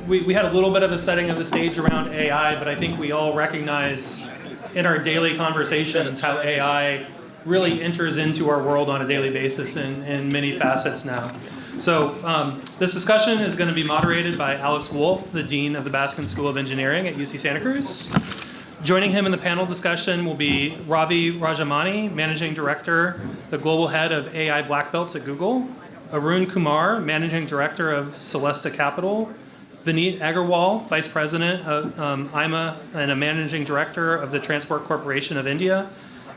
we had a little bit of a setting of the stage around AI, but I think we all recognize in our daily conversations how AI really enters into our world on a daily basis in many facets now. So this discussion is going to be moderated by Alex Wolf, the Dean of the Baskin School of Engineering at UC Santa Cruz. Joining him in the panel discussion will be Ravi Rajamani, Managing Director, the Global Head of AI Black Belts at Google, Arun Kumar, Managing Director of Celesta Capital, Vineet Agarwal, Vice President of AIMA and a Managing Director of the Transport Corporation of India,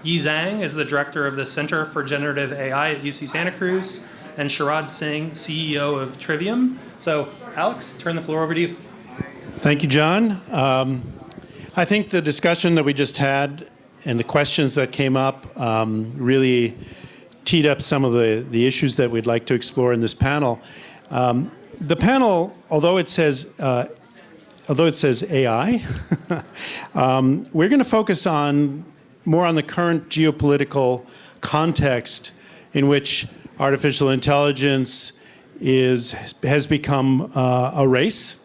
Yi Zhang is the Director of the Center for Generative AI at UC Santa Cruz, and Sharad Singh, CEO of Trivium. So, Alex, turn the floor over to you. Thank you, John. I think the discussion that we just had and the questions that came up really teed up some of the issues that we'd like to explore in this panel. The panel, although it says AI, we're going to focus more on the current geopolitical context in which artificial intelligence has become a race,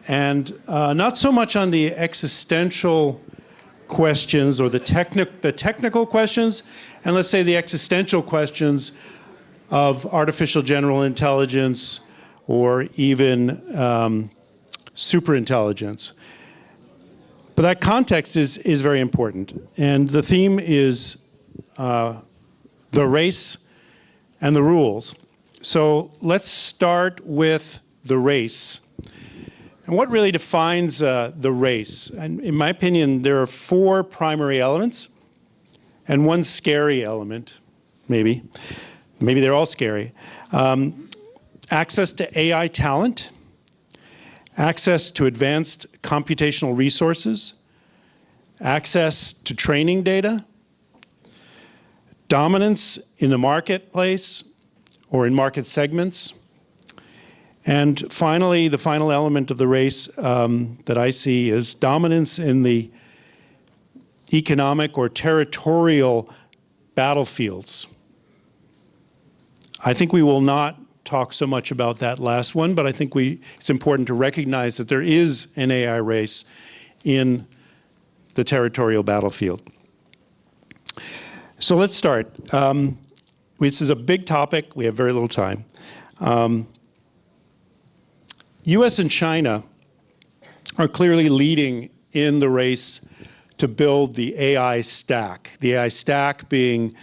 and not so much on the existential questions or the technical questions, and let's say the existential questions of artificial general intelligence or even superintelligence. But that context is very important. And the theme is the race and the rules. So let's start with the race. And what really defines the race? And in my opinion, there are 4 primary elements and one scary element, maybe. Maybe they're all scary. Access to AI talent, access to advanced computational resources, access to training data, dominance in the marketplace or in market segments, and finally, the final element of the race that I see is dominance in the economic or territorial battlefields. I think we will not talk so much about that last one, but I think it's important to recognize that there is an AI race in the territorial battlefield. So let's start. This is a big topic. We have very little time. US and China are clearly leading in the race to build the AI stack. The AI stack being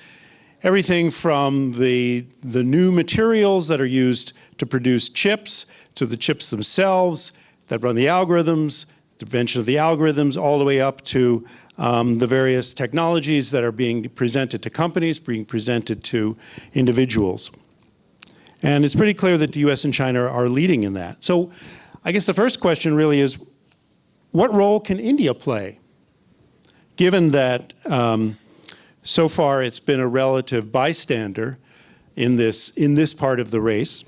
everything from the new materials that are used to produce chips, to the chips themselves that run the algorithms, the invention of the algorithms, all the way up to the various technologies that are being presented to companies, being presented to individuals. And it's pretty clear that the US and China are leading in that. So I guess the first question really is, what role can India play? Given that so far it's been a relative bystander in this part of the race.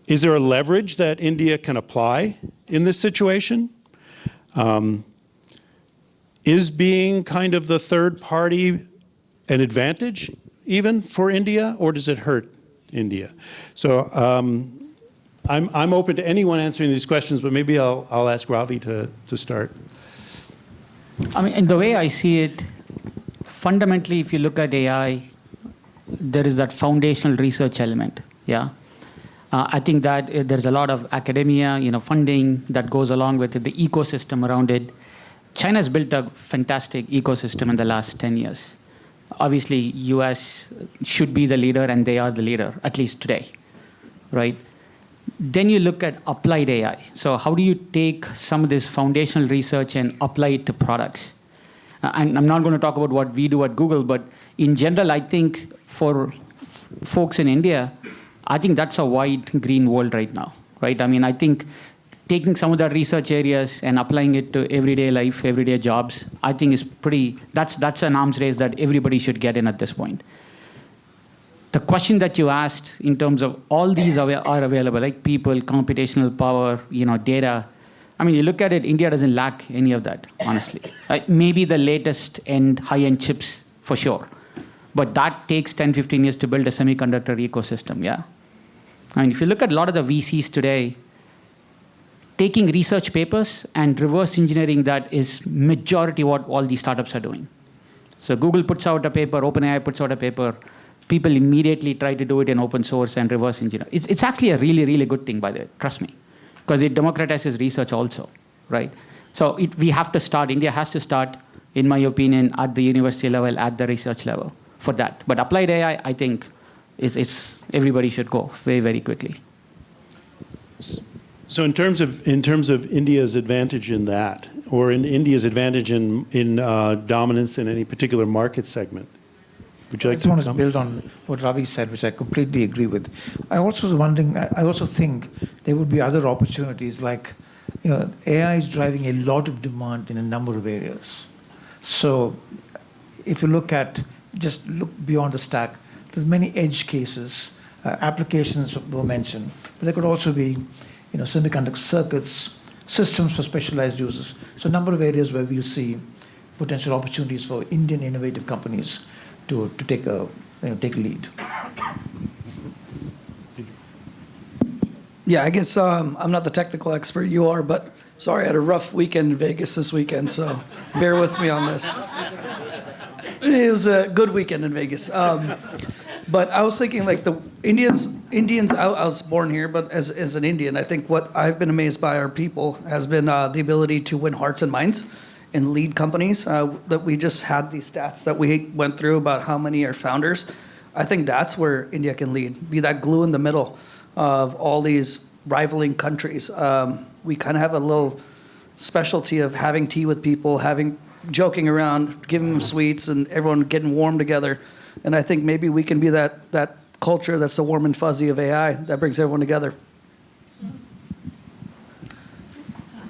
Is there a leverage that India can apply in this situation? Is being kind of the third party an advantage even for India, or does it hurt India? So I'm open to anyone answering these questions, but maybe I'll ask Ravi to start. I mean, the way I see it, fundamentally, if you look at AI, there is that foundational research element, yeah? I think that there's a lot of academia, funding that goes along with it, the ecosystem around it. China's built a fantastic ecosystem in the last 10 years. Obviously, US should be the leader, and they are the leader, at least today, right? Then you look at applied AI. So how do you take some of this foundational research and apply it to products? And I'm not going to talk about what we do at Google, but in general, I think for folks in India, I think that's a wide green world right now, right? I mean, I think taking some of the research areas and applying it to everyday life, everyday jobs, I think is that's an arms race that everybody should get in at this point. The question that you asked in terms of all these are available, like people, computational power, data. I mean, you look at it, India doesn't lack any of that, honestly. Maybe the latest and high-end chips, for sure. But that takes 10, 15 years to build a semiconductor ecosystem, yeah? I mean, if you look at a lot of the VCs today, taking research papers and reverse engineering that is majority what all these startups are doing. So Google puts out a paper, OpenAI puts out a paper, people immediately try to do it in open source and reverse engineer. It's actually a really, really good thing, by the way, trust me, because it democratizes research also, right? So we have to start, India has to start, in my opinion, at the university level, at the research level for that. But applied AI, I think, is everybody should go very, very quickly. So in terms of India's advantage in that, or in India's advantage in dominance in any particular market segment, would you like I just to want to comment? build on what Ravi said, which I completely agree with. I also was wondering, I also think there would be other opportunities, like, AI is driving a lot of demand in a number of areas. So if you just look beyond the stack, there's many edge cases, applications were mentioned, but there could also be, semiconductor circuits, systems for specialized users. So a number of areas where we'll see potential opportunities for Indian innovative companies to take a lead. Yeah, I guess I'm not the technical expert you are, but sorry, I had a rough weekend in Vegas this weekend, so bear with me on this. It was a good weekend in Vegas. But I was thinking, like, the Indians. I was born here, but as an Indian, I think what I've been amazed by our people has been the ability to win hearts and minds and lead companies. That we just had these stats that we went through about how many are founders. I think that's where India can lead, be that glue in the middle of all these rivaling countries. We kind of have a little specialty of having tea with people, joking around, giving them sweets, and everyone getting warm together. And I think maybe we can be that culture that's the warm and fuzzy of AI that brings everyone together.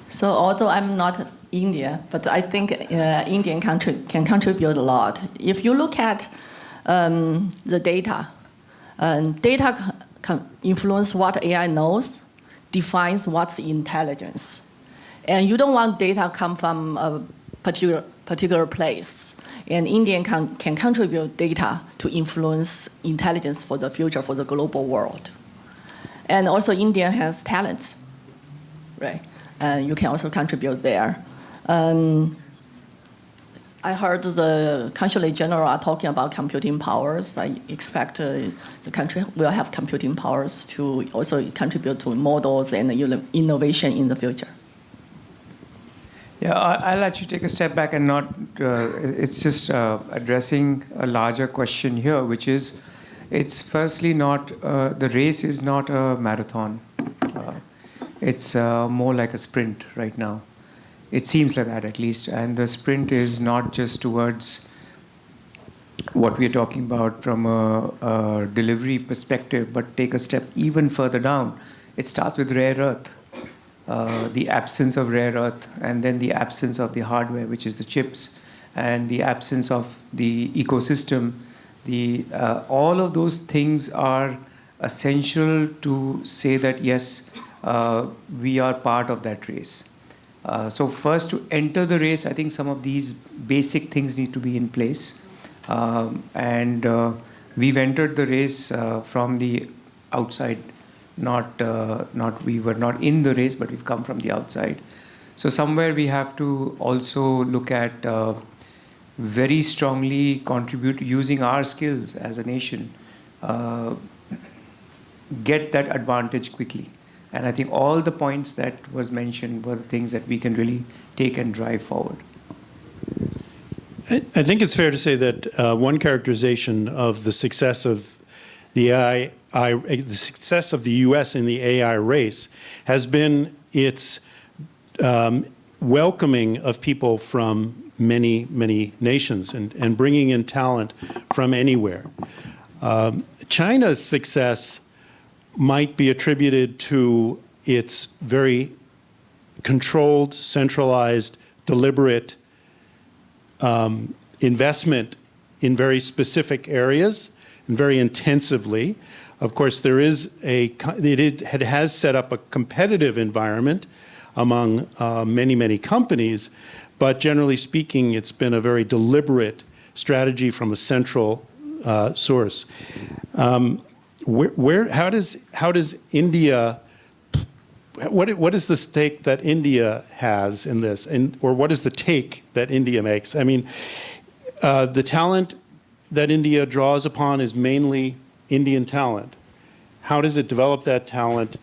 So although I'm not India, but I think Indian country can contribute a lot. If you look at the data, data can influence what AI knows, defines what's intelligence. And you don't want data come from a particular place. And India can contribute data to influence intelligence for the future, for the global world. And also India has talents, right? And you can also contribute there. I heard the Consulate General are talking about computing powers. I expect the country will have computing powers to also contribute to models and innovation in the future. Yeah, I'll actually take a step back and not, it's just addressing a larger question here, which is, it's firstly not, the race is not a marathon. It's more like a sprint right now. It seems like that, at least. And the sprint is not just towards what we're talking about from a delivery perspective, but take a step even further down. It starts with rare earth. The absence of rare earth, and then the absence of the hardware, which is the chips, and the absence of the ecosystem. All of those things are essential to say that, yes, we are part of that race. So first, to enter the race, I think some of these basic things need to be in place. And we've entered the race from the outside. We were not in the race, but we've come from the outside. So somewhere we have to also look at very strongly contribute using our skills as a nation, get that advantage quickly. And I think all the points that was mentioned were the things that we can really take and drive forward. I think it's fair to say that one characterization of the success of the success of the U.S. in the AI race has been its welcoming of people from many, many nations and bringing in talent from anywhere. China's success might be attributed to its very controlled, centralized, deliberate investment in very specific areas and very intensively. Of course, it has set up a competitive environment among many, many companies, but generally speaking, it's been a very deliberate strategy from a central source. how does India, what is the stake that India has in this, or what is the take that India makes? I mean, the talent that India draws upon is mainly Indian talent. How does it develop that talent?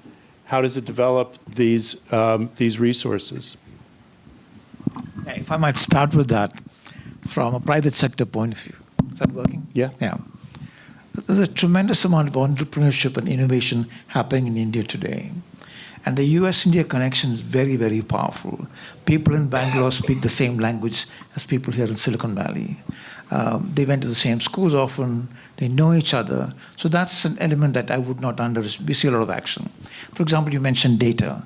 How does it develop these resources? If I might start with that from a private sector point of view. Is that working? Yeah. Yeah. There's a tremendous amount of entrepreneurship and innovation happening in India today. And the US-India connection is very, very powerful. People in Bangalore speak the same language as people here in Silicon Valley. They went to the same schools often. They know each other. So that's an element that I would not underestimate. We see a lot of action. For example, you mentioned data.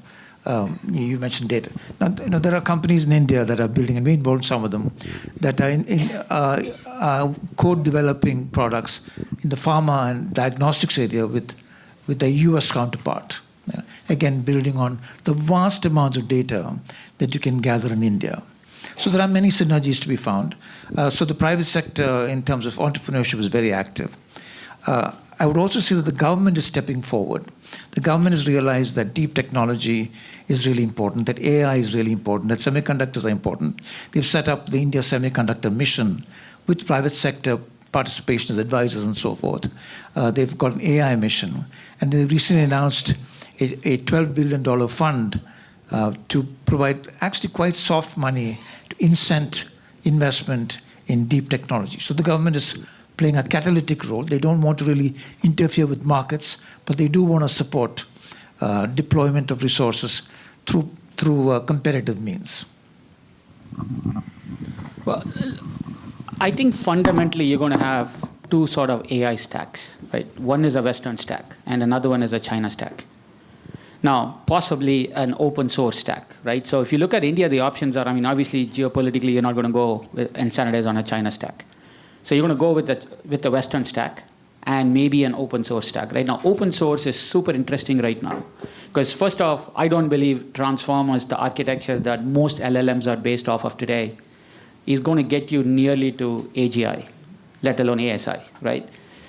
You mentioned data. Now, there are companies in India that are building, and we involved some of them, that are in code developing products in the pharma and diagnostics area with a US counterpart. Again, building on the vast amounts of data that you can gather in India. So there are many synergies to be found. So the private sector, in terms of entrepreneurship, is very active. I would also say that the government is stepping forward. The government has realized that deep technology is really important, that AI is really important, that semiconductors are important. They've set up the India Semiconductor Mission with private sector participation as advisors and so forth. They've got an AI mission. And they recently announced a $12 billion fund to provide actually quite soft money to incent investment in deep technology. So the government is playing a catalytic role. They don't want to really interfere with markets, but they do want to support deployment of resources through competitive means. Well, I think fundamentally you're going to have two sort of AI stacks, right? One is a Western stack, and another one is a China stack. Now, possibly an open source stack, right? So if you look at India, the options are, I mean, obviously geopolitically, you're not going to go and standardize on a China stack. So you're going to go with the Western stack and maybe an open source stack. Right now, open source is super interesting right now. Because first off, I don't believe transformers, the architecture that most LLMs are based off of today, is going to get you nearly to AGI, let alone ASI, right?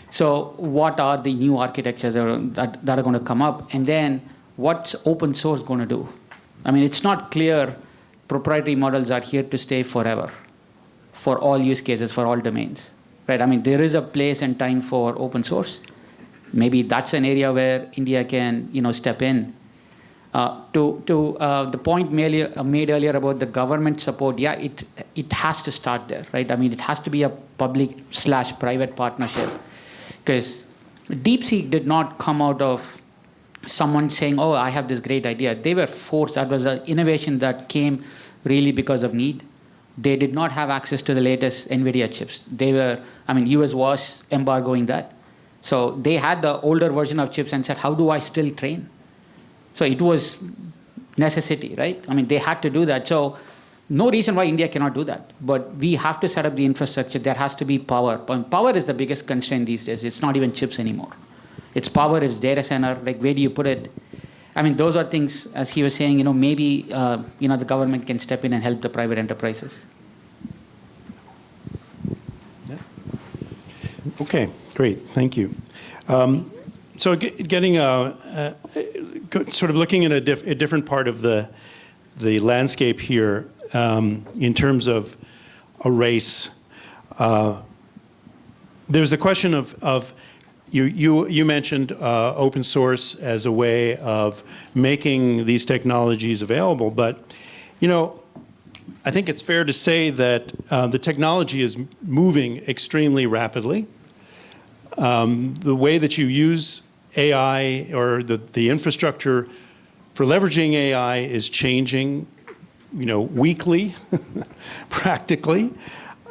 So what are the new architectures that are going to come up? And then what's open source going to do? I mean, it's not clear proprietary models are here to stay forever for all use cases, for all domains, right? I mean, there is a place and time for open source. Maybe that's an area where India can, step in. To the point made earlier about the government support, yeah, it has to start there, right? I mean, it has to be a public/private partnership, because DeepSeek did not come out of someone saying, oh, I have this great idea. They were forced. That was an innovation that came really because of need. They did not have access to the latest NVIDIA chips. US was embargoing that. So they had the older version of chips and said, how do I still train? So it was necessity, right? I mean, they had to do that. So no reason why India cannot do that. But we have to set up the infrastructure. There has to be power. Power is the biggest constraint these days. It's not even chips anymore. It's power, it's data center, like where do you put it? I mean, those are things, as he was saying, maybe, the government can step in and help the private enterprises. Yeah. Okay, great, thank you. So getting sort of looking at a different part of the landscape here in terms of a race, there's the question of you mentioned open source as a way of making these technologies available, but I think it's fair to say that the technology is moving extremely rapidly. The way that you use AI or the infrastructure for leveraging AI is changing, weekly, practically,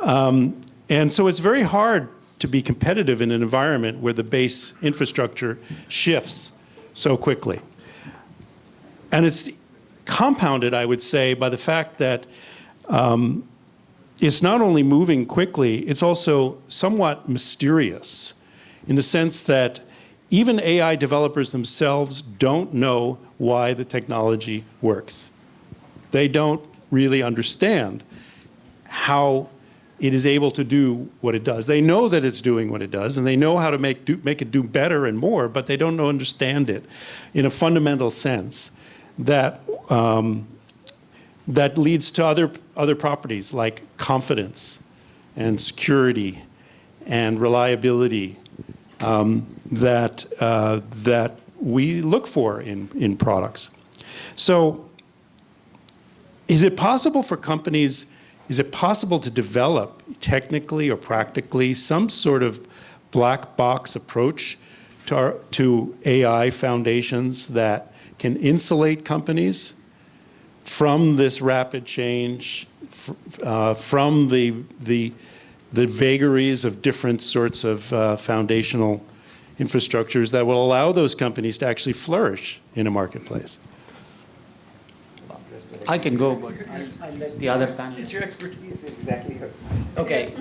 and so it's very hard to be competitive in an environment where the base infrastructure shifts so quickly. And it's compounded, I would say, by the fact that it's not only moving quickly, it's also somewhat mysterious in the sense that even AI developers themselves don't know why the technology works. They don't really understand how it is able to do what it does. They know that it's doing what it does, and they know how to make it do better and more, but they don't understand it in a fundamental sense that that leads to other properties like confidence and security and reliability that we look for in products. So is it possible for companies, is it possible to develop technically or practically some sort of black box approach to AI foundations that can insulate companies from this rapid change, from the vagaries of different sorts of foundational infrastructures that will allow those companies to actually flourish in a marketplace? I can go, but I'll let the other panel. It's your expertise, exactly. Okay.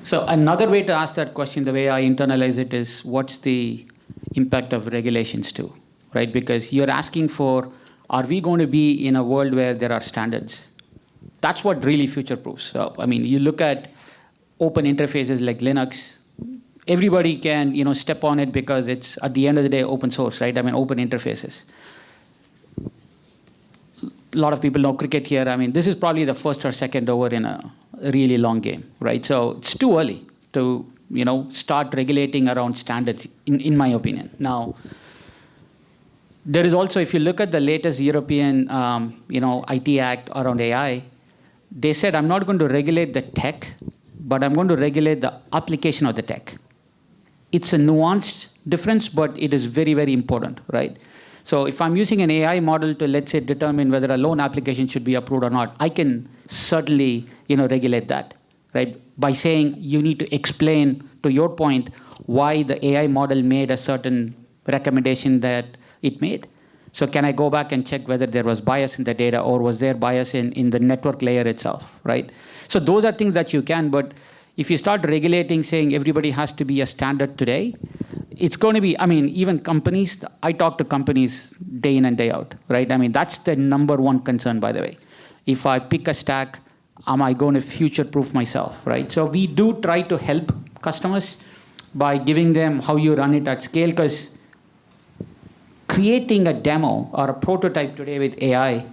So another way to ask that question, the way I internalize it, is what's the impact of regulations too, right? Because you're asking for, are we going to be in a world where there are standards? That's what really future-proofs. So, I mean, you look at open interfaces like Linux, everybody can, step on it because it's, at the end of the day, open source, right? I mean, open interfaces. A lot of people know cricket here. I mean, this is probably the first or second over in a really long game, right? So it's too early to, start regulating around standards, in my opinion. Now, there is also, if you look at the latest European, IT Act around AI, they said, I'm not going to regulate the tech, but I'm going to regulate the application of the tech. It's a nuanced difference, but it is very, very important, right? So if I'm using an AI model to, let's say, determine whether a loan application should be approved or not, I can certainly, regulate that, right? By saying you need to explain, to your point, why the AI model made a certain recommendation that it made. So can I go back and check whether there was bias in the data, or was there bias in the network layer itself, right? So those are things that you can, but if you start regulating, saying everybody has to be a standard today, it's going to be, even companies, I talk to companies day in and day out, right? That's the number one concern, by the way. If I pick a stack, am I going to future-proof myself, right? So we do try to help customers by giving them how you run it at scale, because creating a demo or a prototype today with AI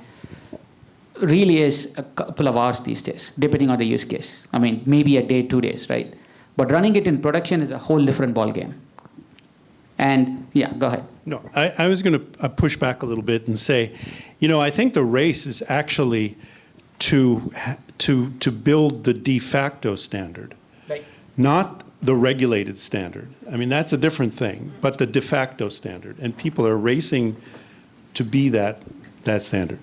really is a couple of hours these days, depending on the use case. Maybe a day, 2 days, right? But running it in production is a whole different ballgame. And yeah, go ahead. No, I was going to push back a little bit and say, I think the race is actually to build the de facto standard, Right. not the regulated standard. That's a different thing, but the de facto standard. And people are racing to be that standard.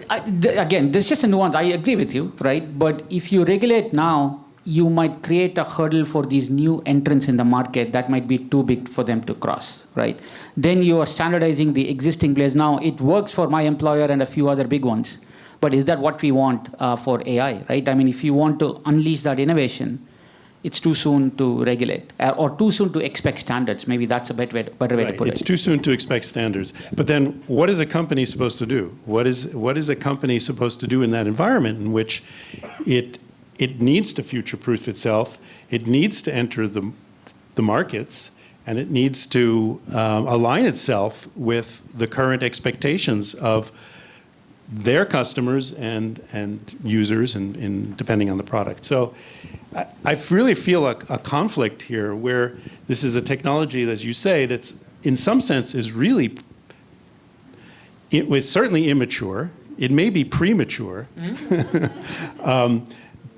Again, there's just a nuance. I agree with you, right? But if you regulate now, you might create a hurdle for these new entrants in the market that might be too big for them to cross, right? Then you are standardizing the existing players. Now, it works for my employer and a few other big ones, but is that what we want for AI, right? If you want to unleash that innovation, it's too soon to regulate, or too soon to expect standards. Maybe that's a better way to put it. It's too soon to expect standards. But then what is a company supposed to do? What is a company supposed to do in that environment in which it needs to future-proof itself, it needs to enter the markets, and it needs to align itself with the current expectations of their customers and users, and depending on the product. So I really feel a conflict here where this is a technology, as you say, that's in some sense is really, it was certainly immature. It may be premature.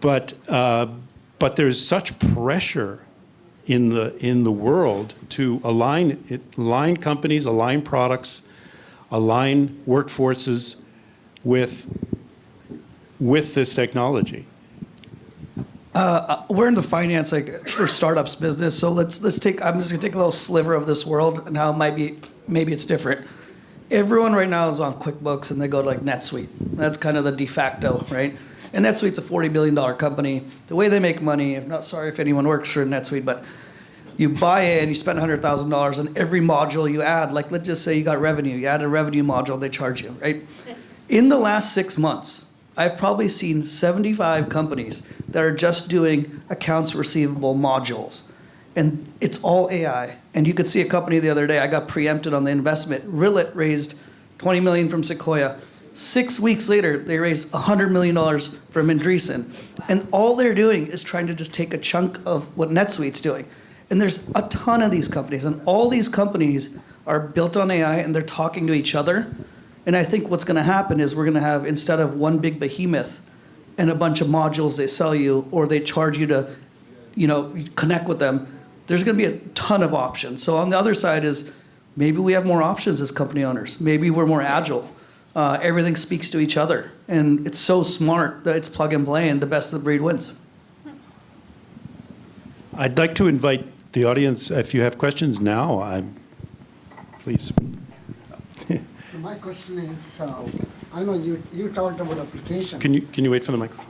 But there's such pressure in the world to align companies, align products, align workforces with this technology. We're in the finance, for startups business. So let's take. I'm just gonna take a little sliver of this world and how it might be. Maybe it's different. Everyone right now is on QuickBooks and they go to NetSuite. That's kind of the de facto, right? And NetSuite's a $40 billion company. The way they make money, I'm not sorry if anyone works for NetSuite, but you buy it and you spend $100,000 on every module you add. Let's just say you got revenue. You add a revenue module, they charge you, right? In the last 6 months, I've probably seen 75 companies that are just doing accounts receivable modules. And it's all AI. And you could see a company the other day, I got preempted on the investment. Rillet raised 20 million from Sequoia. 6 weeks later, they raised $100 million from Andreessen. And all they're doing is trying to just take a chunk of what NetSuite's doing. And there's a ton of these companies, and all these companies are built on AI, and they're talking to each other. And I think what's going to happen is we're going to have, instead of one big behemoth and a bunch of modules they sell you, or they charge you to, connect with them, there's going to be a ton of options. So on the other side is maybe we have more options as company owners. Maybe we're more agile. Everything speaks to each other. And it's so smart that it's plug and play, and the best of the breed wins. I'd like to invite the audience, if you have questions now, please. My question is, I know you talked about application. Can you wait for the microphone?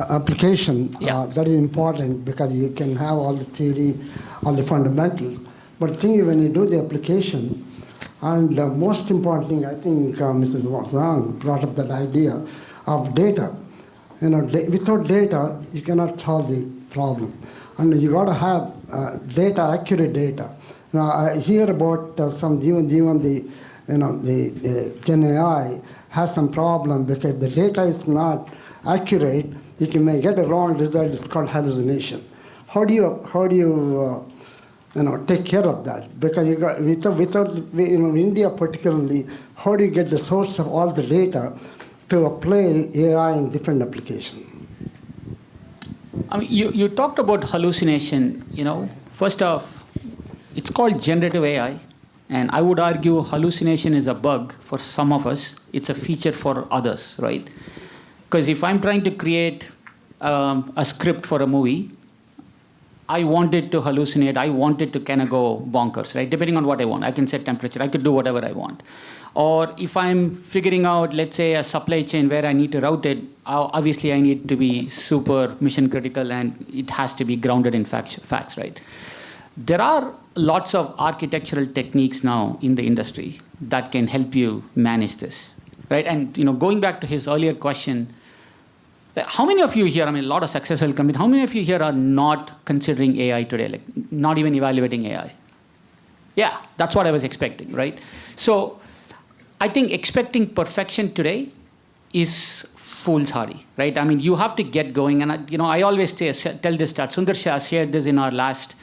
Application, Yeah. that is important because you can have all the theory, all the fundamentals. But the thing is, when you do the application, and the most important thing, I think Mrs. Zhang brought up that idea of data. Without data, you cannot solve the problem. And you got to have data, accurate data. Now, I hear about some even the Gen AI has some problem because the data is not accurate. You may get a wrong result. It's called hallucination. How do you take care of that? Because you got without India particularly, how do you get the source of all the data to apply AI in different applications? I mean, you talked about hallucination. First off, it's called generative AI, and I would argue hallucination is a bug for some of us. It's a feature for others, right? Because if I'm trying to create a script for a movie, I want it to hallucinate. I want it to kind of go bonkers, right? Depending on what I want. I can set temperature. I could do whatever I want. Or if I'm figuring out, let's say, a supply chain where I need to route it, obviously I need to be super mission critical, and it has to be grounded in facts, right? There are lots of architectural techniques now in the industry that can help you manage this, right? And going back to his earlier question, how many of you here, a lot of successful companies, how many of you here are not considering AI today, like not even evaluating AI? Yeah, that's what I was expecting, right? So I think expecting perfection today is foolhardy, right? You have to get going. And I always tell this stat. Sundar Shah shared this in our last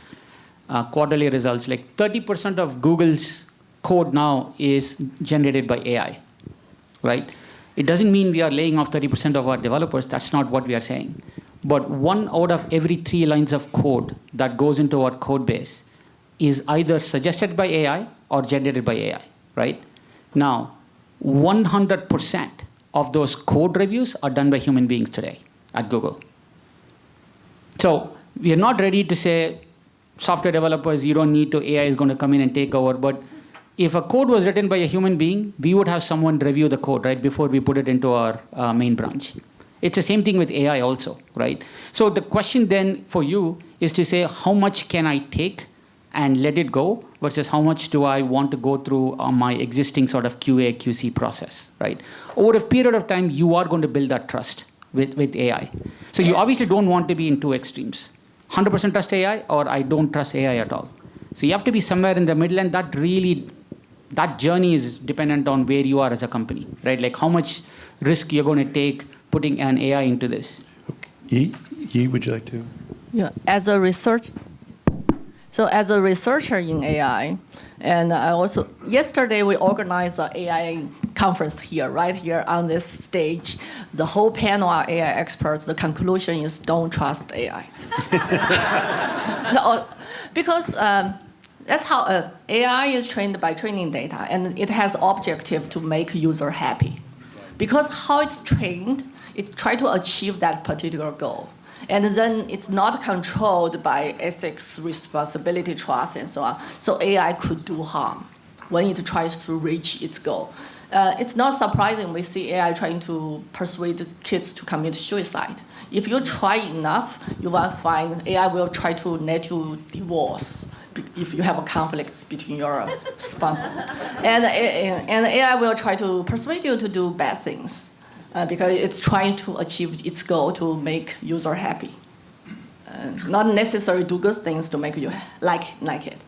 quarterly results. Like 30% of Google's code now is generated by AI, right? It doesn't mean we are laying off 30% of our developers. That's not what we are saying. But 1 out of every 3 lines of code that goes into our code base is either suggested by AI or generated by AI, right? Now, 100% of those code reviews are done by human beings today at Google. So we are not ready to say, software developers, you don't need to, AI is going to come in and take over. But if a code was written by a human being, we would have someone review the code, right, before we put it into our main branch. It's the same thing with AI also, right? So the question then for you is to say, how much can I take and let it go versus how much do I want to go through my existing sort of QA, QC process, right? Over a period of time, you are going to build that trust with AI. So you obviously don't want to be in 2 extremes. 100% trust AI or I don't trust AI at all. So you have to be somewhere in the middle, and that journey is dependent on where you are as a company, right? Like how much risk you're going to take putting an AI into this. Okay. Yi, would you like to? Yeah, as a researcher in AI, and I also, yesterday we organized an AI conference here, right here on this stage. The whole panel are AI experts. The conclusion is don't trust AI. Because that's how AI is trained by training data, and it has objective to make user happy. Because how it's trained, it try to achieve that particular goal. And then it's not controlled by ethics, responsibility, trust, and so on. So AI could do harm when it tries to reach its goal. It's not surprising we see AI trying to persuade kids to commit suicide. If you try enough, you will find AI will try to let you divorce if you have a conflict between your spouse. And AI will try to persuade you to do bad things. because it's trying to achieve its goal to make user happy. Not necessarily do good things to make you like it.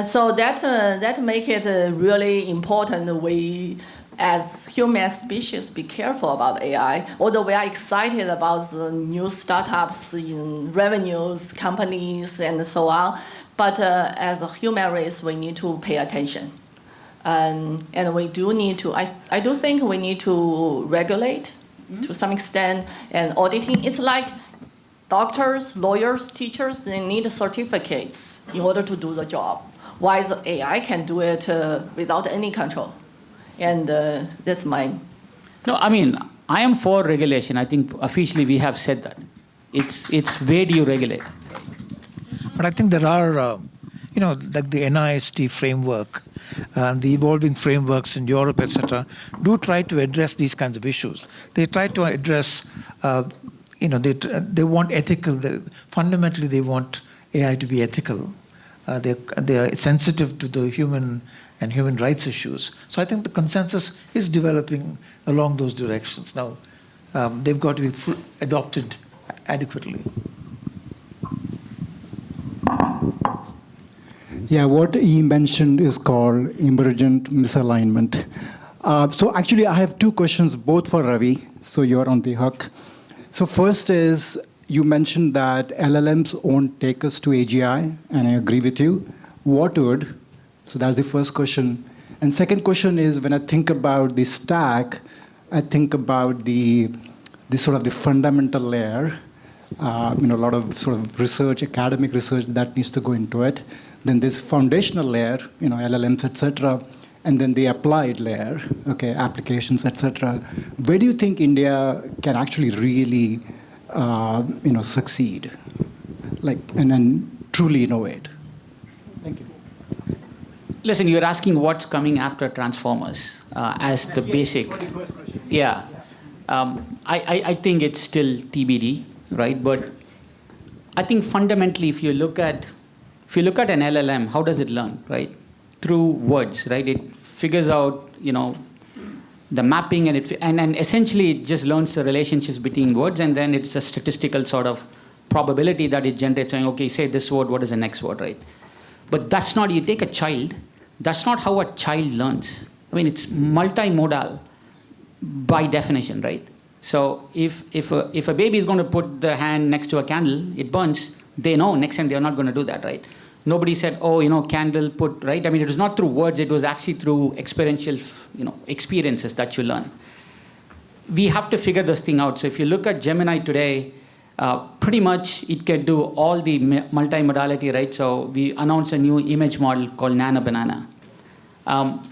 So that make it really important. We, as human species, be careful about AI. Although we are excited about the new startups in revenues, companies, and so on, but as a human race, we need to pay attention. And we do need to, I do think we need to regulate to some extent, and auditing. It's like doctors, lawyers, teachers, they need certificates in order to do the job. While the AI can do it without any control. And that's my... No, I mean, I am for regulation. I think officially we have said that. It's where do you regulate? But I think there are, like the NIST framework, the evolving frameworks in Europe, etc., do try to address these kinds of issues. They try to address, they want ethical, fundamentally they want AI to be ethical. They are sensitive to the human and human rights issues. So I think the consensus is developing along those directions. Now, they've got to be adopted adequately. Yeah, what he mentioned is called emergent misalignment. So actually, I have two questions, both for Ravi, so you're on the hook. So first is, you mentioned that LLMs won't take us to AGI, and I agree with you. What would? So that's the first question. And second question is, when I think about the stack, I think about the sort of the fundamental layer, a lot of sort of research, academic research that needs to go into it. Then there's foundational layer, LLMs, etc., and then the applied layer, okay, applications, etc. Where do you think India can actually really, succeed, and then truly innovate? Thank you. Listen, you're asking what's coming after transformers as the basic. Yeah, I think it's still TBD, right? But I think fundamentally, if you look at an LLM, how does it learn, right? Through words, right? It figures out, the mapping, and essentially it just learns the relationships between words, and then it's a statistical sort of probability that it generates, saying, okay, say this word, what is the next word, right? But that's not, you take a child, that's not how a child learns. I mean, it's multimodal by definition, right? So if a baby is going to put the hand next to a candle, it burns, they know next time they're not going to do that, right? Nobody said, candle put, right? I mean, it was not through words, it was actually through experiential, experiences that you learn. We have to figure this thing out. So if you look at Gemini today, pretty much it can do all the multimodality, right? So we announced a new image model called Nano Banana.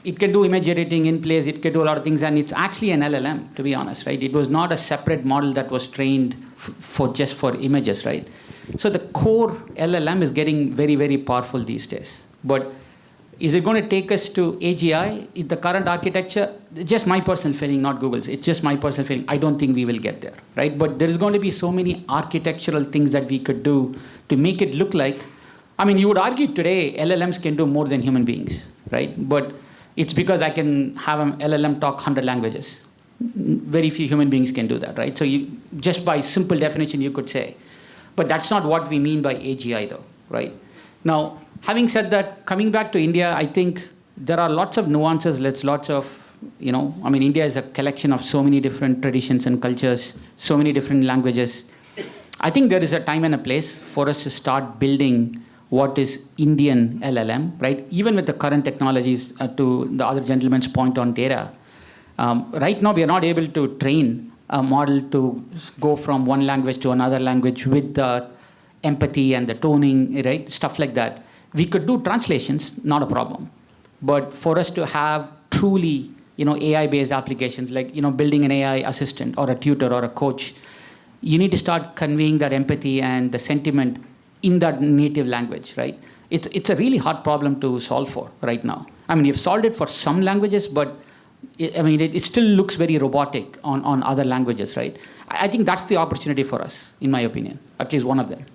It can do image editing in place, it can do a lot of things, and it's actually an LLM, to be honest, right? It was not a separate model that was trained for images, right? So the core LLM is getting very, very powerful these days. But is it going to take us to AGI? In the current architecture, just my personal feeling, not Google's, it's just my personal feeling, I don't think we will get there, right? But there's going to be so many architectural things that we could do to make it look like, I mean, you would argue today LLMs can do more than human beings, right? But it's because I can have an LLM talk 100 languages. Very few human beings can do that, right? So just by simple definition, you could say. But that's not what we mean by AGI, though, right? Now, having said that, coming back to India, I think there are lots of nuances, India is a collection of so many different traditions and cultures, so many different languages. I think there is a time and a place for us to start building what is Indian LLM, right? Even with the current technologies, to the other gentleman's point on data. Right now, we are not able to train a model to go from one language to another language with the empathy and the toning, right? Stuff like that. We could do translations, not a problem. But for us to have truly, AI-based applications, like, building an AI assistant or a tutor or a coach, you need to start conveying that empathy and the sentiment in that native language, right? It's a really hard problem to solve for right now. I mean, you've solved it for some languages, but it still looks very robotic on other languages, right? I think that's the opportunity for us, in my opinion, at least one of them.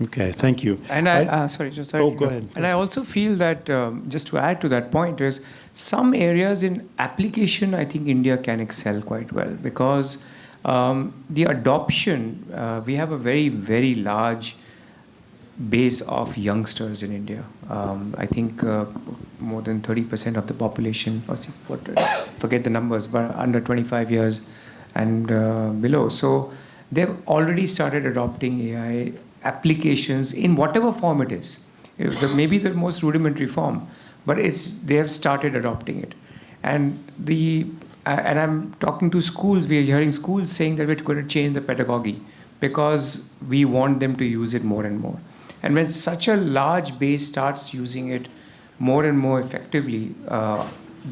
Okay, thank you. And sorry. Oh, go ahead. And I also feel that, just to add to that point, is some areas in application, I think India can excel quite well because the adoption, we have a very, very large base of youngsters in India. I think more than 30% of the population, forget the numbers, but under 25 years and below. So they've already started adopting AI applications in whatever form it is. Maybe the most rudimentary form, but they have started adopting it. And I'm talking to schools, we are hearing schools saying that we're going to change the pedagogy because we want them to use it more and more. And when such a large base starts using it more and more effectively,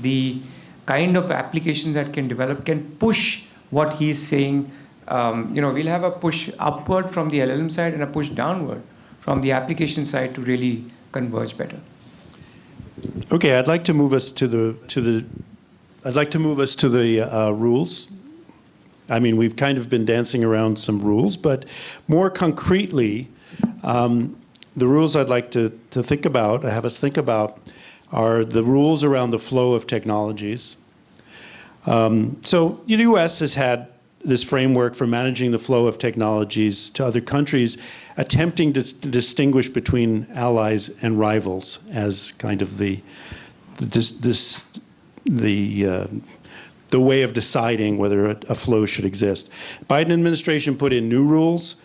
the kind of applications that can develop can push what he's saying. We'll have a push upward from the LLM side and a push downward from the application side to really converge better. Okay, I'd like to move us to the rules. I mean, we've kind of been dancing around some rules, but more concretely, the rules I'd like to think about, have us think about, are the rules around the flow of technologies. So the U.S. has had this framework for managing the flow of technologies to other countries, attempting to distinguish between allies and rivals as kind of the way of deciding whether a flow should exist. Biden administration put in new rules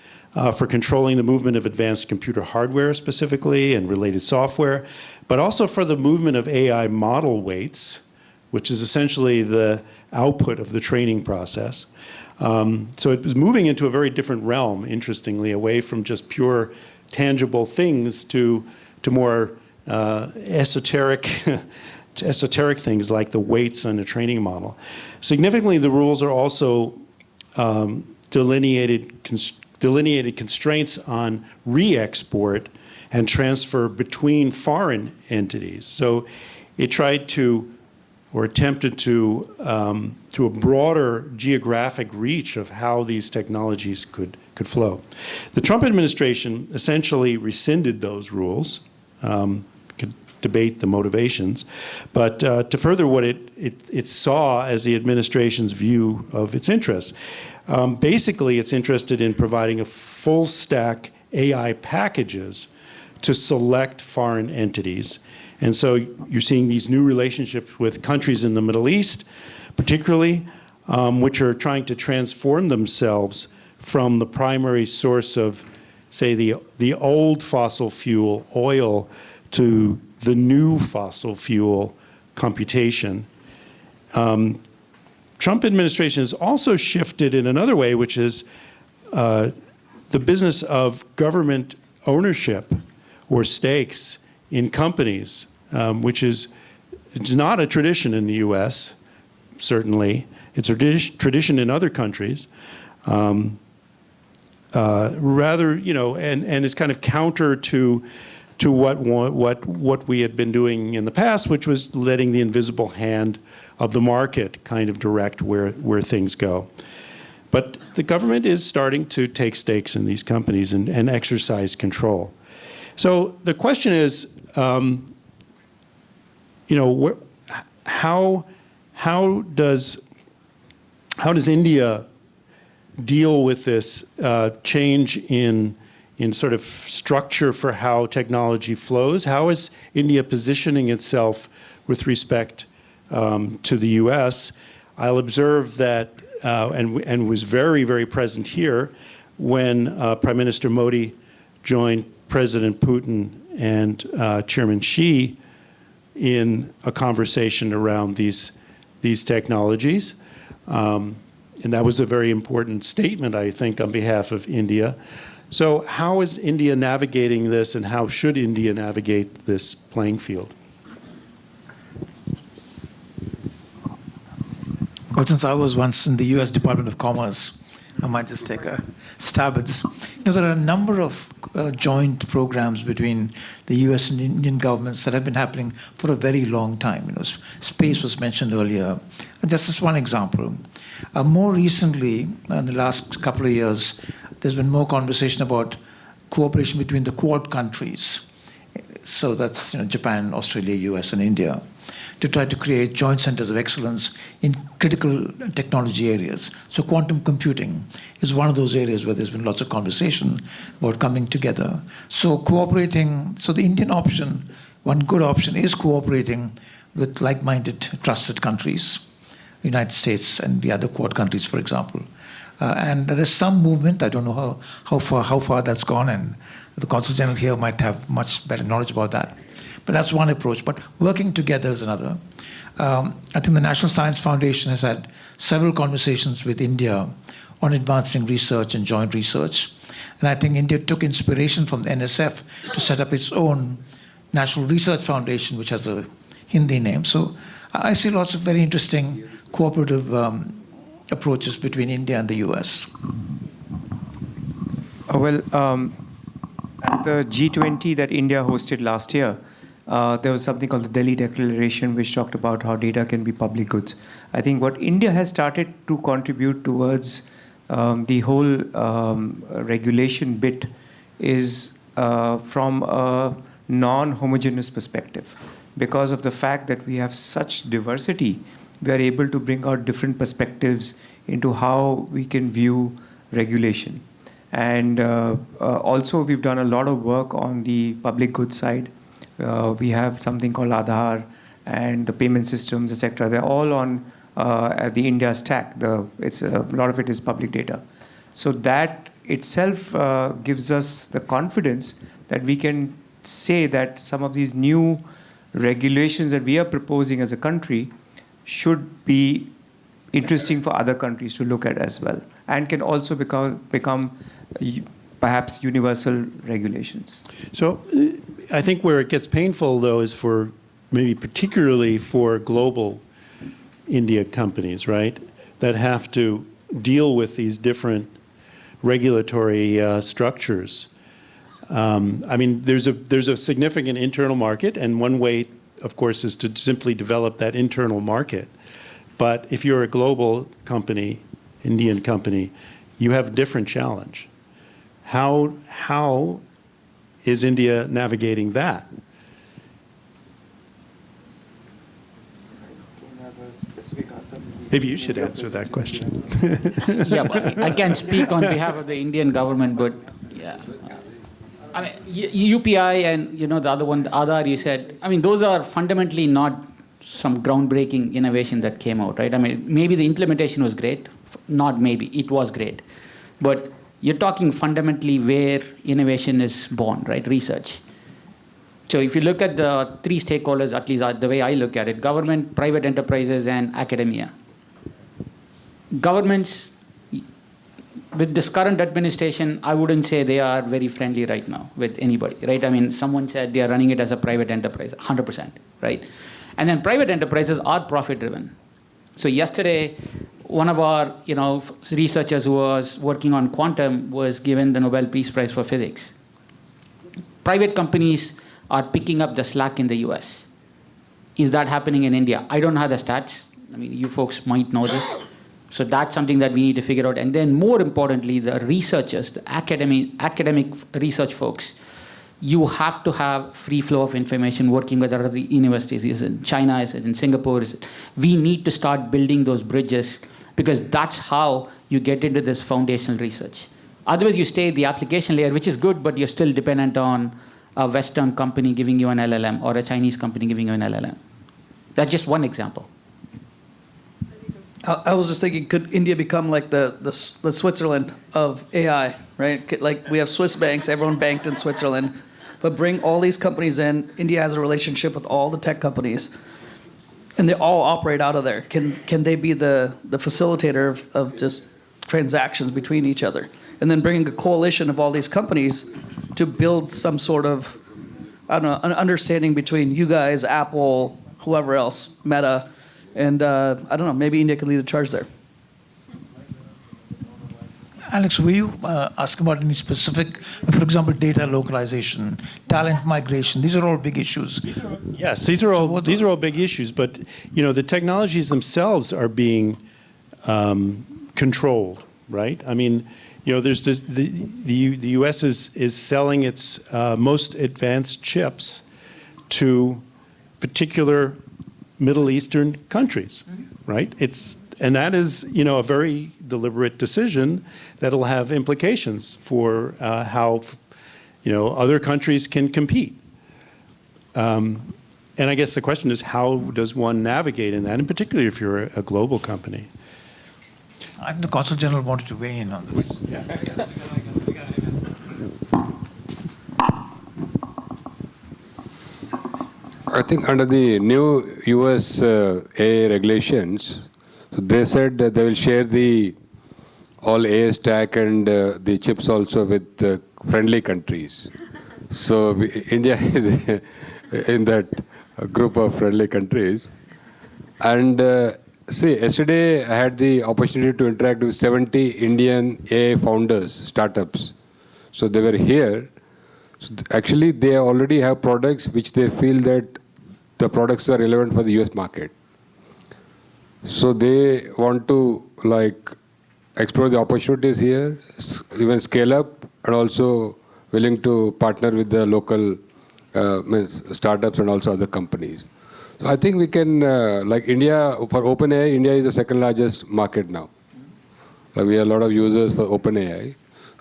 for controlling the movement of advanced computer hardware specifically and related software, but also for the movement of AI model weights, which is essentially the output of the training process. So it was moving into a very different realm, interestingly, away from just pure tangible things to more esoteric things like the weights on a training model. Significantly, the rules are also delineated constraints on re-export and transfer between foreign entities. So it tried to, or attempted to, through a broader geographic reach of how these technologies could flow. The Trump administration essentially rescinded those rules. Could debate the motivations, but to further what it saw as the administration's view of its interests. Basically, it's interested in providing a full stack AI packages to select foreign entities. And so you're seeing these new relationships with countries in the Middle East, particularly, which are trying to transform themselves from the primary source of, say, the old fossil fuel, oil, to the new fossil fuel, computation. Trump administration has also shifted in another way, which is the business of government ownership or stakes in companies, which is not a tradition in the U.S., certainly. It's a tradition in other countries. Rather, and is kind of counter to what we had been doing in the past, which was letting the invisible hand of the market kind of direct where things go. But the government is starting to take stakes in these companies and exercise control. So the question is, how does India deal with this change in sort of structure for how technology flows? How is India positioning itself with respect to the U.S.? I'll observe that, and was very, very present here when Prime Minister Modi joined President Putin and Chairman Xi in a conversation around these technologies. And that was a very important statement, I think, on behalf of India. So how is India navigating this, and how should India navigate this playing field? Well, since I was once in the U.S. Department of Commerce, I might just take a stab at this. There are a number of joint programs between the U.S. and Indian governments that have been happening for a very long time. Space was mentioned earlier. Just as one example. More recently, in the last couple of years, there's been more conversation about cooperation between the Quad countries. So that's Japan, Australia, US, and India, to try to create joint centers of excellence in critical technology areas. So quantum computing is one of those areas where there's been lots of conversation about coming together. So cooperating, so the Indian option, one good option is cooperating with like-minded, trusted countries, United States and the other Quad countries, for example. And there is some movement. I don't know how far that's gone, and the Consul General here might have much better knowledge about that. But that's one approach. But working together is another. I think the National Science Foundation has had several conversations with India on advancing research and joint research. And I think India took inspiration from the NSF to set up its own National Research Foundation, which has a Hindi name. So I see lots of very interesting cooperative approaches between India and the US. At the G20 that India hosted last year, there was something called the Delhi Declaration, which talked about how data can be public goods. I think what India has started to contribute towards the whole regulation bit is from a non-homogeneous perspective. Because of the fact that we have such diversity, we are able to bring out different perspectives into how we can view regulation. And also, we've done a lot of work on the public goods side. We have something called Aadhaar and the payment systems, etc. They're all on the India stack. A lot of it is public data. So that itself gives us the confidence that we can say that some of these new regulations that we are proposing as a country should be interesting for other countries to look at as well, and can also become perhaps universal regulations. So I think where it gets painful, though, is for maybe particularly for global India companies, right, that have to deal with these different regulatory structures. I mean, there's a significant internal market, and one way, of course, is to simply develop that internal market. But if you're a global company, Indian company, you have a different challenge. How is India navigating that? Maybe you should answer that question. Yeah, but I can't speak on behalf of the Indian government, but yeah. I mean, UPI and the other one, the Aadhaar, you said, I mean, those are fundamentally not some groundbreaking innovation that came out, right? I mean, maybe the implementation was great, not maybe, it was great. But you're talking fundamentally where innovation is born, right? Research. So if you look at the three stakeholders, at least the way I look at it, government, private enterprises, and academia. Governments, with this current administration, I wouldn't say they are very friendly right now with anybody, right? I mean, someone said they are running it as a private enterprise, 100%, right? And then private enterprises are profit-driven. So yesterday, one of our researchers who was working on quantum was given the Nobel Peace Prize for physics. Private companies are picking up the slack in the US. Is that happening in India? I don't have the stats. I mean, you folks might know this. So that's something that we need to figure out. And then more importantly, the researchers, the academic research folks, you have to have free flow of information working with other universities. Is it in China? Is it in Singapore? We need to start building those bridges because that's how you get into this foundational research. Otherwise, you stay at the application layer, which is good, but you're still dependent on a Western company giving you an LLM or a Chinese company giving you an LLM. That's just one example. I was just thinking, could India become like the Switzerland of AI, right? Like we have Swiss banks, everyone banked in Switzerland, but bring all these companies in. India has a relationship with all the tech companies, and they all operate out of there. Can they be the facilitator of just transactions between each other? And then bringing a coalition of all these companies to build some sort of, I don't know, an understanding between you guys, Apple, whoever else, Meta, and I don't know, maybe India can lead the charge there. Alex, were you asking about any specific, for example, data localization, talent migration? These are all big issues. Yes, these are all big issues. But the technologies themselves are being controlled, right? I mean, there's this, the U.S. is selling its most advanced chips to particular Middle Eastern countries, right? And that is, a very deliberate decision that'll have implications for how, other countries can compete. And I guess the question is, how does one navigate in that, and particularly if you're a global company? I think the Consul General wanted to weigh in on this. I think under the new US AI regulations, they said that they will share the all AI stack and the chips also with friendly countries. So India is in that group of friendly countries. And see, yesterday I had the opportunity to interact with 70 Indian AI founders, startups. So they were here. So actually, they already have products which they feel that the products are relevant for the US market. So they want to explore the opportunities here, even scale up, and also willing to partner with the local startups and also other companies. So I think we can, India, for OpenAI, India is the second largest market now. We have a lot of users for OpenAI.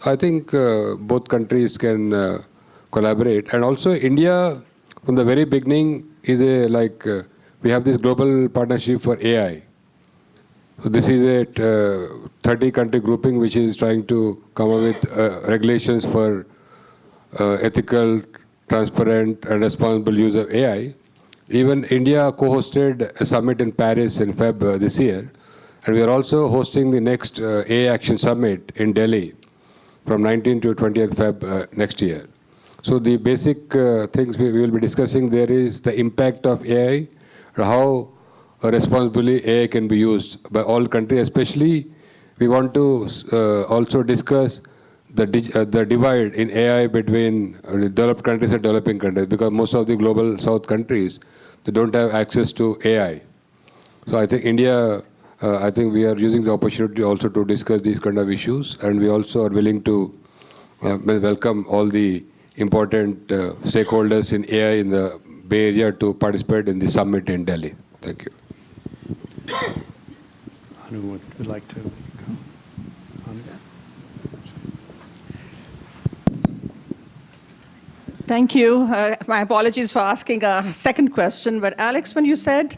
I think both countries can collaborate. And also India, from the very beginning, is we have this global partnership for AI. So this is a 30-country grouping which is trying to come up with regulations for ethical, transparent, and responsible use of AI. Even India co-hosted a summit in Paris in Feb this year. And we are also hosting the next AI Action Summit in Delhi from 19th to 20th Feb next year. So the basic things we will be discussing there is the impact of AI, how responsibly AI can be used by all countries. Especially, we want to also discuss the divide in AI between developed countries and developing countries, because most of the global South countries, they don't have access to AI. So I think India, I think we are using the opportunity also to discuss these kind of issues, and we also are willing to welcome all the important stakeholders in AI in the Bay Area to participate in the summit in Delhi. Thank you. Anu would like to go. Thank you. My apologies for asking a second question, but Alex, when you said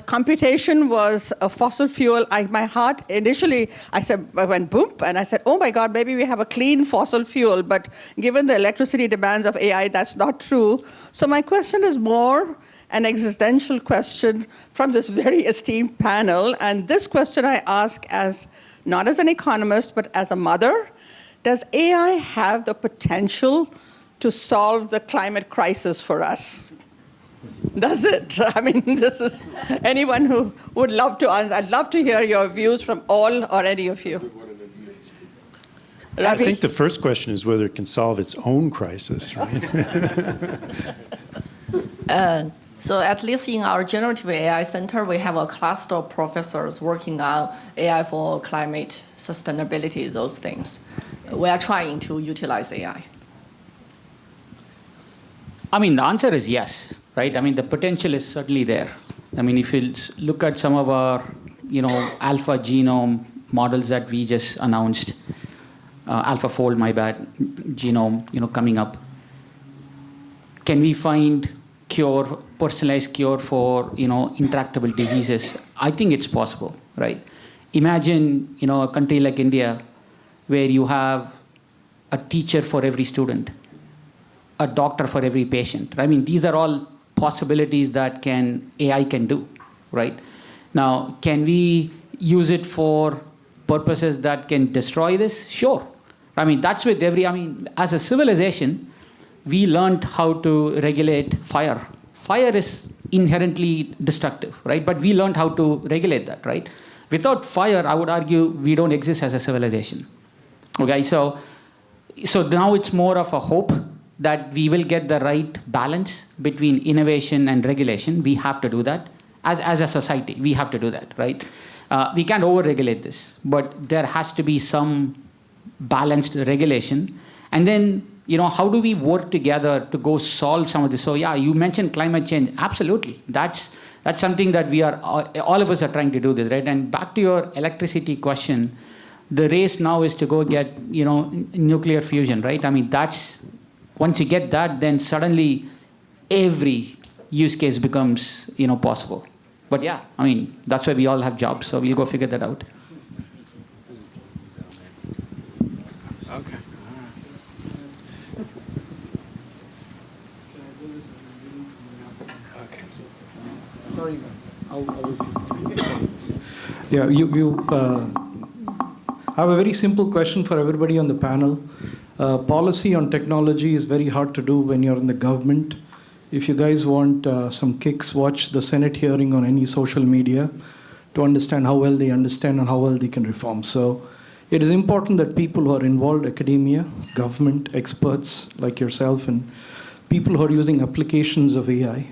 computation was a fossil fuel, my heart initially, I went boom, and I said, oh my God, maybe we have a clean fossil fuel, but given the electricity demands of AI, that's not true. So my question is more an existential question from this very esteemed panel, and this question I ask not as an economist, but as a mother. Does AI have the potential to solve the climate crisis for us? Does it? I mean, this is anyone who would love to answer. I'd love to hear your views from all or any of you. I think the first question is whether it can solve its own crisis, right? So at least in our generative AI center, we have a cluster of professors working on AI for climate sustainability, those things. We are trying to utilize AI. I mean, the answer is yes, right? I mean, the potential is certainly there. I mean, if you look at some of our, alpha genome models that we just announced, AlphaFold, my bad, genome, coming up. Can we find personalized cure for, intractable diseases? I think it's possible, right? Imagine, a country like India, where you have a teacher for every student, a doctor for every patient. I mean, these are all possibilities that AI can do, right? Now, can we use it for purposes that can destroy this? Sure. I mean, that's with as a civilization, we learned how to regulate fire. Fire is inherently destructive, right? But we learned how to regulate that, right? Without fire, I would argue we don't exist as a civilization. Okay, so now it's more of a hope that we will get the right balance between innovation and regulation. We have to do that. As a society, we have to do that, right? We can't over-regulate this, but there has to be some balanced regulation. And then, how do we work together to go solve some of this? So yeah, you mentioned climate change. Absolutely. That's something that we are, all of us are trying to do this, right? And back to your electricity question, the race now is to go get, nuclear fusion, right? I mean, once you get that, then suddenly every use case becomes, possible. But yeah, I mean, that's why we all have jobs, so we'll go figure that out. Okay. Sorry. Yeah, you I have a very simple question for everybody on the panel. Policy on technology is very hard to do when you're in the government. If you guys want some kicks, watch the Senate hearing on any social media to understand how well they understand and how well they can reform. So it is important that people who are involved, academia, government, experts like yourself, and people who are using applications of AI,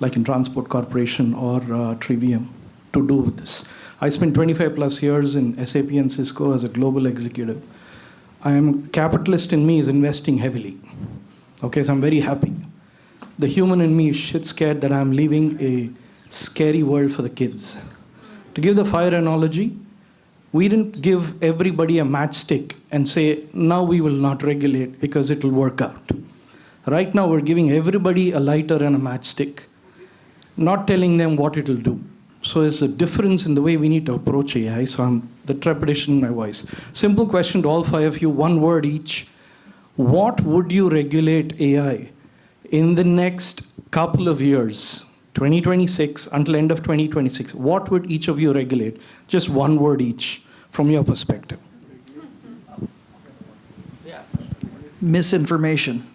like in Transport Corporation or Trivium, to do with this. I spent 25 plus years in SAP and Cisco as a global executive. I am capitalist in me is investing heavily. Okay, so I'm very happy. The human in me is shit scared that I'm leaving a scary world for the kids. To give the fire analogy, we didn't give everybody a matchstick and say, now we will not regulate because it will work out. Right now, we're giving everybody a lighter and a matchstick, not telling them what it will do. So there's a difference in the way we need to approach AI. So the trepidation in my voice. Simple question to all five of you, one word each. What would you regulate AI in the next couple of years, 2026 until end of 2026? What would each of you regulate? Just one word each from your perspective. Misinformation.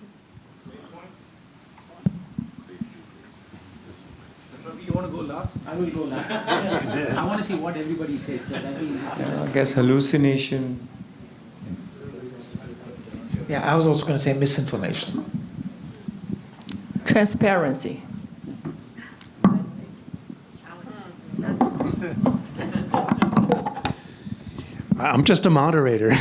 You want to go last? I will go last. I want to see what everybody says. I guess hallucination. Yeah, I was also going to say misinformation. Transparency. I'm just a moderator.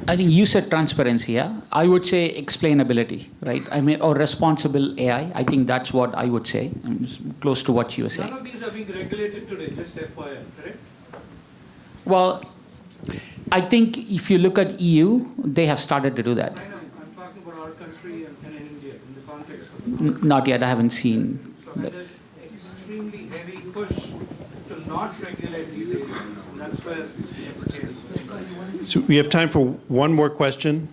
I think you said transparency, yeah? I would say explainability, right? I mean, or responsible AI. I think that's what I would say. I'm close to what you were saying. None of these are being regulated today, just FYI, correct? Well, I think if you look at EU, they have started to do that. I know. I'm talking about our country and in India, in the context of Not yet. I haven't seen. So there's extremely heavy push to not regulate these areas, and that's where it's scary. So we have time for one more question,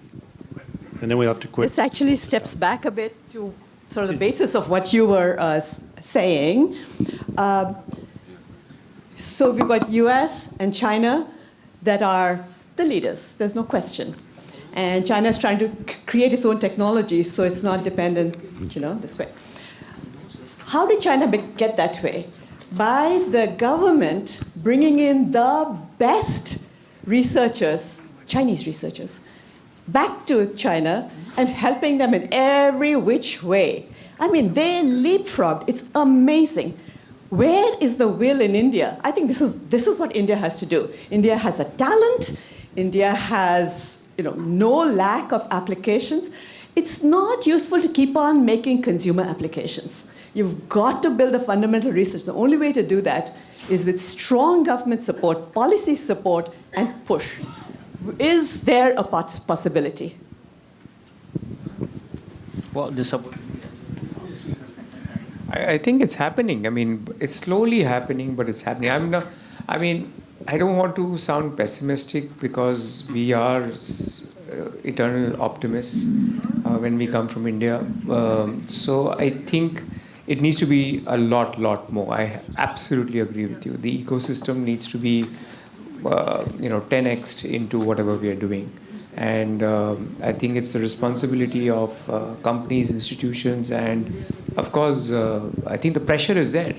and then we'll have to quit. This actually steps back a bit to sort of the basis of what you were saying. So we've got US and China that are the leaders, there's no question. And China is trying to create its own technology so it's not dependent, this way. How did China get that way? By the government bringing in the best researchers, Chinese researchers, back to China and helping them in every which way. I mean, they leapfrogged. It's amazing. Where is the will in India? I think this is what India has to do. India has a talent. India has no lack of applications. It's not useful to keep on making consumer applications. You've got to build the fundamental research. The only way to do that is with strong government support, policy support, and push. Is there a possibility? Well, I think it's happening. I mean, it's slowly happening, but it's happening. I don't want to sound pessimistic because we are eternal optimists when we come from India. So I think it needs to be a lot more. I absolutely agree with you. The ecosystem needs to be, 10x into whatever we are doing. And I think it's the responsibility of companies, institutions, and of course, I think the pressure is there.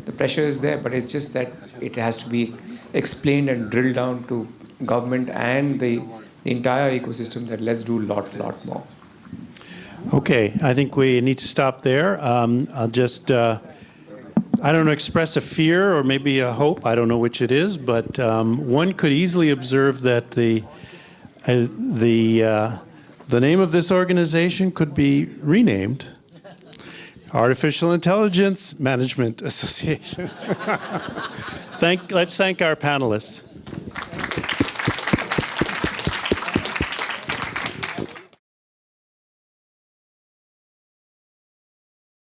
The pressure is there, but it's just that it has to be explained and drilled down to government and the entire ecosystem that let's do a lot more. Okay, I think we need to stop there. I'll just I don't know, express a fear or maybe a hope. I don't know which it is, but one could easily observe that the name of this organization could be renamed Artificial Intelligence Management Association. Let's thank our panelists.